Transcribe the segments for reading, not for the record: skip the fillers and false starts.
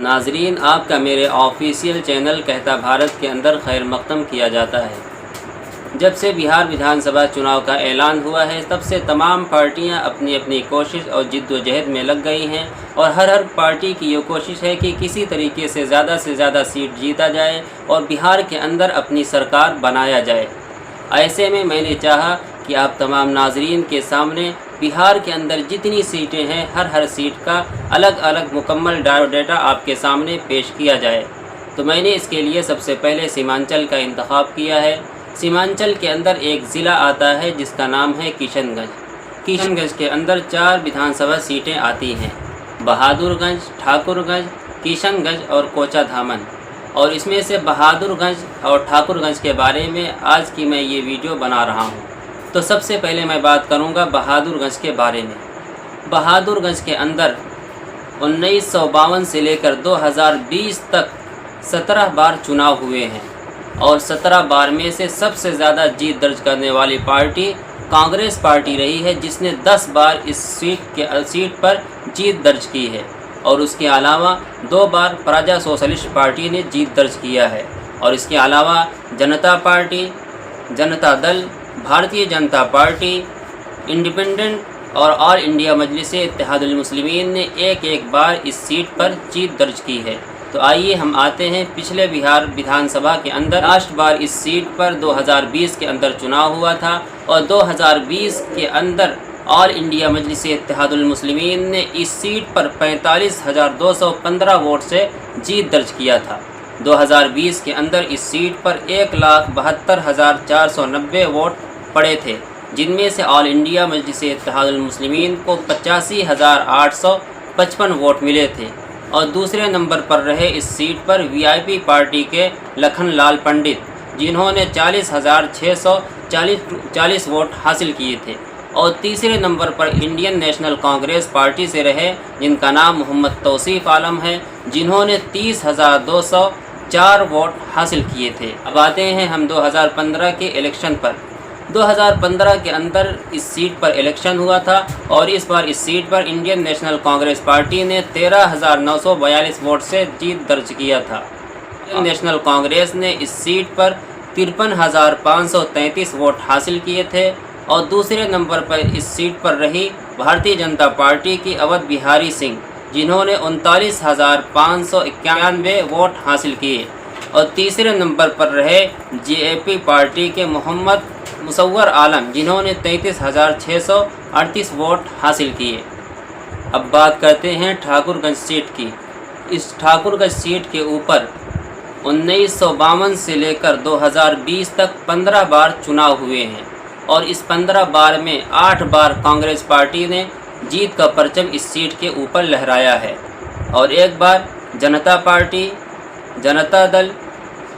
नाजरीन, आपका मेरे ऑफिशियल चैनल कहता भारत के अंदर खैर मक़दम किया जाता है। जब से बिहार विधानसभा चुनाव का ऐलान हुआ है तब से तमाम पार्टियां अपनी अपनी कोशिश और जिद्दोजहद में लग गई हैं और हर पार्टी की ये कोशिश है कि किसी तरीके से ज़्यादा सीट जीता जाए और बिहार के अंदर अपनी सरकार बनाया जाए। ऐसे में मैंने चाहा कि आप तमाम नाजरीन के सामने बिहार के अंदर जितनी सीटें हैं हर सीट का अलग अलग मुकम्मल डाटा आपके सामने पेश किया जाए। तो मैंने इसके लिए सबसे पहले सीमांचल का इंतखाब किया है। सीमांचल के अंदर एक ज़िला आता है जिसका नाम है किशनगंज। किशनगंज के अंदर 4 विधानसभा सीटें आती हैं, बहादुरगंज, ठाकुरगंज, किशनगंज और कोचाधामन। और इसमें से बहादुरगंज और ठाकुरगंज के बारे में आज की मैं ये वीडियो बना रहा हूँ। तो सबसे पहले मैं बात करूँगा बहादुरगंज के बारे में। बहादुरगंज के अंदर 1952 से लेकर 2020 तक 17 बार चुनाव हुए हैं और 17 बार में से सबसे ज़्यादा जीत दर्ज करने वाली पार्टी कांग्रेस पार्टी रही है, जिसने 10 बार इस सीट पर जीत दर्ज की है और उसके अलावा 2 बार प्रजा सोशलिस्ट पार्टी ने जीत दर्ज किया है। और इसके अलावा जनता party, Janata Dal, Bharatiya Janata party, independent और ऑल इंडिया मजलिस-ए-इत्तेहादुल मुस्लिमीन ने एक बार इस सीट पर जीत दर्ज की है। तो आइए हम आते हैं पिछले बिहार विधानसभा के अंदर। लास्ट बार इस सीट पर 2020 के अंदर चुनाव हुआ था और 2020 के अंदर ऑल इंडिया मजलिस-ए-इत्तेहादुल मुस्लिमीन ने इस सीट पर 45,215 वोट से जीत दर्ज किया था। 2020 के अंदर इस सीट पर 1,72,490 वोट पड़े थे, जिनमें से ऑल इंडिया मजलिस-ए-इत्तेहादुल मुस्लिमीन को 85,855 वोट मिले थे। और दूसरे नंबर पर रहे इस सीट पर वीआईपी पार्टी के लखनलाल पंडित, जिन्होंने 40,640 वोट हासिल किए थे। और तीसरे नंबर पर इंडियन नेशनल कांग्रेस पार्टी से रहे, जिनका नाम मोहम्मद तौसीफ आलम है, जिन्होंने 30,204 वोट हासिल किए थे। अब आते हैं हम 2015 के इलेक्शन पर। 2015 के अंदर इस सीट पर इलेक्शन हुआ था और इस बार इस सीट पर इंडियन नेशनल कांग्रेस पार्टी ने 13,942 वोट से जीत दर्ज किया था। इंडियन नेशनल कांग्रेस ने इस सीट पर 53,533 वोट हासिल किए थे। और दूसरे नंबर पर इस सीट पर रही भारतीय जनता पार्टी की अवध बिहारी सिंह, जिन्होंने 39,591 वोट हासिल किए। और तीसरे नंबर पर रहे जेएपी पार्टी के मोहम्मद मुसव्वर आलम, जिन्होंने 33,638 वोट हासिल किए। अब बात करते हैं ठाकुरगंज सीट की। इस ठाकुरगंज सीट के ऊपर 1952 से लेकर 2020 तक 15 बार चुनाव हुए हैं और इस 15 बार में 8 बार कांग्रेस पार्टी ने जीत का परचम इस सीट के ऊपर लहराया है और एक बार जनता party, Janata Dal,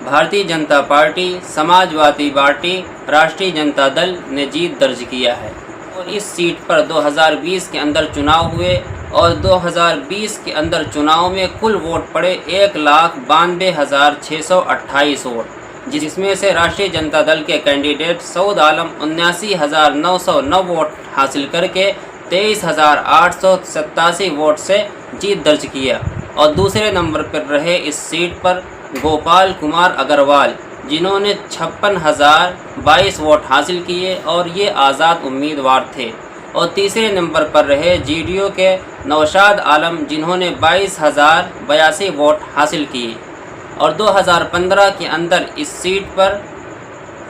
Bharatiya Janata party, Samajwadi party, राष्ट्रीय जनता दल ने जीत दर्ज किया है। और इस सीट पर 2020 के अंदर चुनाव हुए और 2020 के अंदर चुनाव में कुल वोट पड़े 1,92,628 वोट, जिसमें से राष्ट्रीय जनता दल के कैंडिडेट सऊद आलम 79,909 वोट हासिल करके 23,887 वोट से जीत दर्ज किया। और दूसरे नंबर पर रहे इस सीट पर गोपाल कुमार अग्रवाल, जिन्होंने 56,022 वोट हासिल किए और ये आज़ाद उम्मीदवार थे। और तीसरे नंबर पर रहे जेडीयू के नौशाद आलम, जिन्होंने 22,082 वोट हासिल किए। और 2015 के अंदर इस सीट पर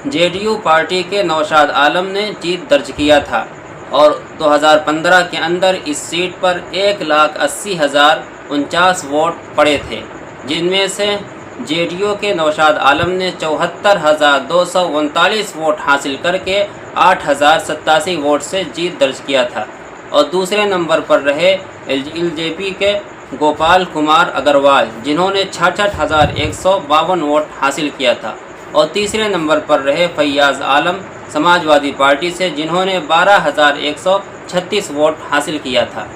जेडीयू पार्टी के नौशाद आलम ने जीत दर्ज किया था और 2015 के अंदर इस सीट पर 1,80,049 वोट पड़े थे, जिनमें से जेडीयू के नौशाद आलम ने 74,239 वोट हासिल करके 8,087 वोट से जीत दर्ज किया था। और दूसरे नंबर पर रहे एलजेपी के गोपाल कुमार अग्रवाल, जिन्होंने 66,152 वोट हासिल किया था। और तीसरे नंबर पर रहे फैयाज़ आलम समाजवादी पार्टी से, जिन्होंने 12,136 वोट हासिल किया था।